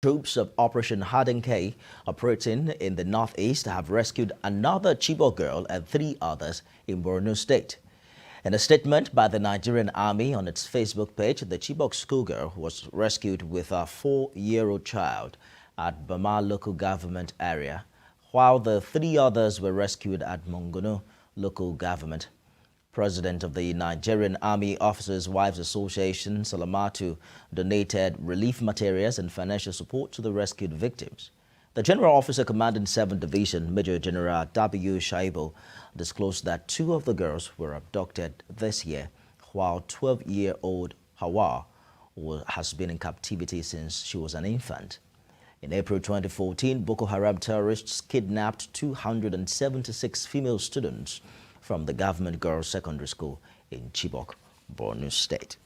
Troops of Operation Harden K, operating in the northeast, have rescued another Chibok girl and 3 others in Borno State. In a statement by the Nigerian Army on its Facebook page, the Chibok schoolgirl was rescued with a 4-year-old child at Bama local government area, while the 3 others were rescued at Mongono local government. President of the Nigerian Army Officers' Wives Association, Salamatu, donated relief materials and financial support to the rescued victims. The General Officer commanding 7th Division, Major General W. Shaibu, disclosed that 2 of the girls were abducted this year, while 12-year-old Hawa has been in captivity since she was an infant. In April 2014, Boko Haram terrorists kidnapped 276 female students from the government girls' secondary school in Chibok, Borno State.